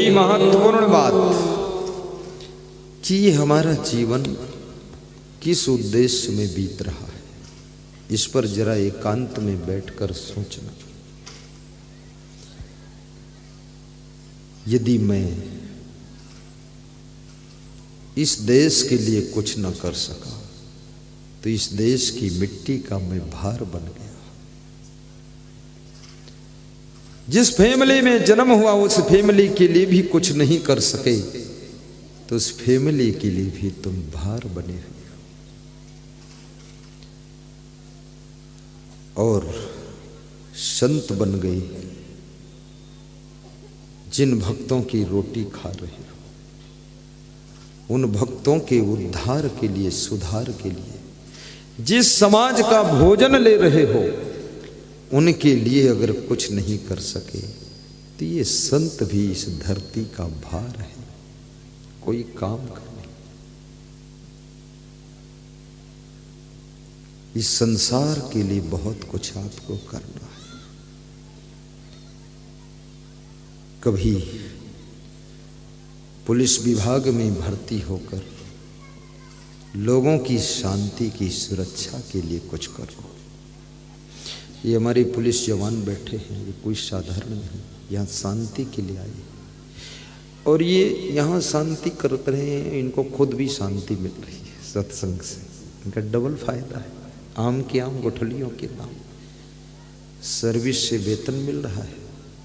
महत्वपूर्ण बात कि ये हमारा जीवन किस उद्देश्य में बीत रहा है, इस पर जरा एकांत में बैठकर सोचना। यदि मैं इस देश के लिए कुछ न कर सका तो इस देश की मिट्टी का मैं भार बन गया। जिस फैमिली में जन्म हुआ उस फैमिली के लिए भी कुछ नहीं कर सके तो उस फैमिली के लिए भी तुम भार बने हुए हो। और संत बन गई जिन भक्तों की रोटी खा रहे हो, उन भक्तों के उद्धार के लिए, सुधार के लिए, जिस समाज का भोजन ले रहे हो, उनके लिए अगर कुछ नहीं कर सके तो ये संत भी इस धरती का भार है, कोई काम करने। इस संसार के लिए बहुत कुछ आपको करना है। कभी पुलिस विभाग में भर्ती होकर लोगों की शांति की सुरक्षा के लिए कुछ करो। ये हमारे पुलिस जवान बैठे हैं, ये कोई साधारण नहीं, यहाँ शांति के लिए आए और ये यहाँ शांति करते रहे हैं। इनको खुद भी शांति मिल रही है सत्संग से, इनका डबल फायदा है। आम के आम, गुठलियों के दाम। सर्विस से वेतन मिल रहा है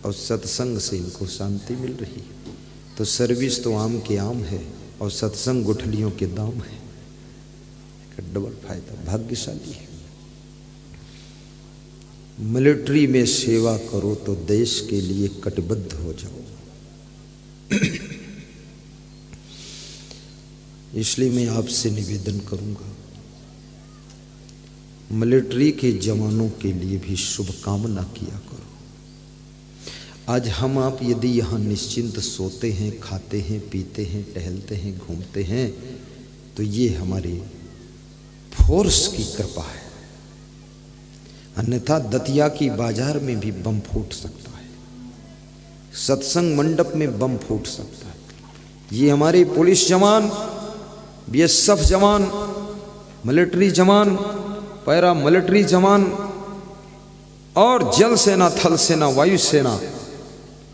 और सत्संग से इनको शांति मिल रही है। तो सर्विस तो आम के आम है और सत्संग गुठलियों के दाम है, डबल फायदा। भाग्यशाली है। मिलिट्री में सेवा करो तो देश के लिए कटिबद्ध हो जाओ। इसलिए मैं आपसे निवेदन करूंगा, मिलिट्री के जवानों के लिए भी शुभकामना किया करो। आज हम आप यदि यहाँ निश्चिंत सोते हैं, खाते हैं, पीते हैं, टहलते हैं, घूमते हैं तो ये हमारे फोर्स की कृपा है। अन्यथा दतिया की बाजार में भी बम फूट सकता है, सत्संग मंडप में बम फूट सकता है। ये हमारे पुलिस जवान, बीएसएफ जवान, मिलिट्री जवान, पैरा मिलिट्री जवान और जल सेना, थल सेना, वायु सेना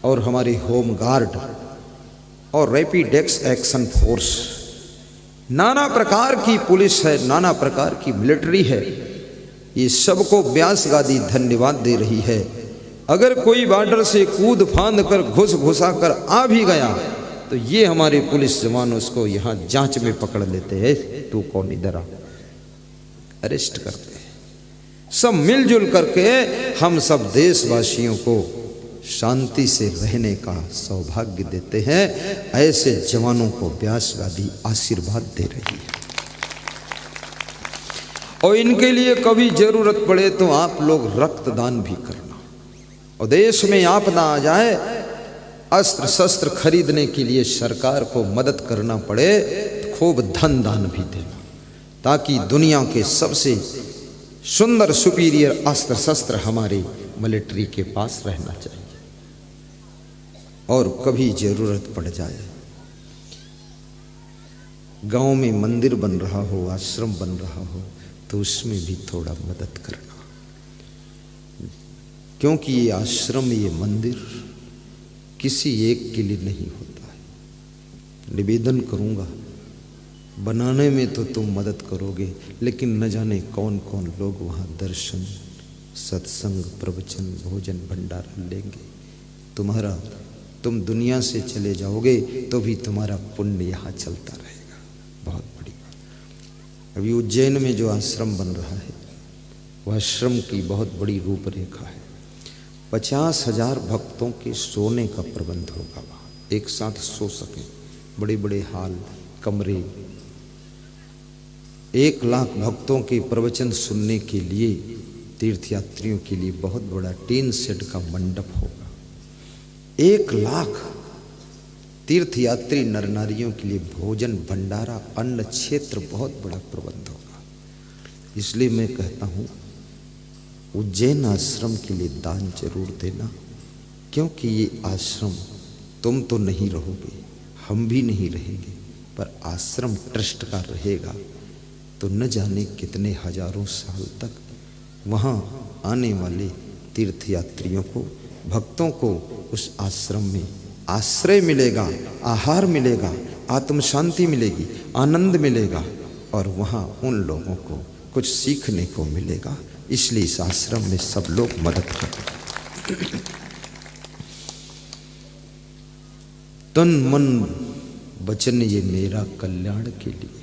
और हमारे होम गार्ड और रैपिड एक्शन फोर्स, नाना प्रकार की पुलिस है, नाना प्रकार की मिलिट्री है। ये सबको व्यास गादी धन्यवाद दे रही है। अगर कोई बॉर्डर से कूद फांद कर घुसा कर आ भी गया तो ये हमारे पुलिस जवान उसको यहाँ जांच में पकड़ लेते हैं। तू कौन, इधर आ, अरेस्ट करते हैं। सब मिलजुल करके हम सब देशवासियों को शांति से रहने का सौभाग्य देते हैं। ऐसे जवानों को व्यास गादी आशीर्वाद दे रही है। और इनके लिए कभी जरूरत पड़े तो आप लोग रक्तदान भी करना। और देश में आपदा आ जाए, अस्त्र शस्त्र खरीदने के लिए सरकार को मदद करना पड़े तो खूब धन दान भी देना, ताकि दुनिया के सबसे सुंदर सुपीरियर अस्त्र शस्त्र हमारे मिलिट्री के पास रहना चाहिए। और कभी जरूरत पड़ जाए, गांव में मंदिर बन रहा हो, आश्रम बन रहा हो तो उसमें भी थोड़ा मदद करना, क्योंकि ये आश्रम, ये मंदिर किसी एक के लिए नहीं होता है। निवेदन करूंगा, बनाने में तो तुम मदद करोगे, लेकिन न जाने कौन कौन लोग वहाँ दर्शन, सत्संग, प्रवचन, भोजन, भंडारा लेंगे। तुम दुनिया से चले जाओगे तो भी तुम्हारा पुण्य यहाँ चलता रहेगा। बहुत बड़ी बात। अभी उज्जैन में जो आश्रम बन रहा है, वह आश्रम की बहुत बड़ी रूपरेखा है। 50,000 भक्तों के सोने का प्रबंध होगा वहाँ, एक साथ सो सके, बड़े बड़े हाल, कमरे। 1 लाख भक्तों के प्रवचन सुनने के लिए, तीर्थयात्रियों के लिए बहुत बड़ा टीन सेट का मंडप होगा। 1 लाख तीर्थयात्री नर नारियों के लिए भोजन, भंडारा, अन्न क्षेत्र, बहुत बड़ा प्रबंध होगा। इसलिए मैं कहता हूँ उज्जैन आश्रम के लिए दान जरूर देना, क्योंकि ये आश्रम तुम तो नहीं रहोगे, हम भी नहीं रहेंगे, पर आश्रम ट्रस्ट का रहेगा। तो न जाने कितने हजारों साल तक वहाँ आने वाले तीर्थयात्रियों को, भक्तों को उस आश्रम में आश्रय मिलेगा, आहार मिलेगा, आत्म शांति मिलेगी, आनंद मिलेगा, और वहाँ उन लोगों को कुछ सीखने को मिलेगा। इसलिए इस आश्रम में सब लोग मदद करें। तन मन वचन ये मेरा कल्याण के लिए।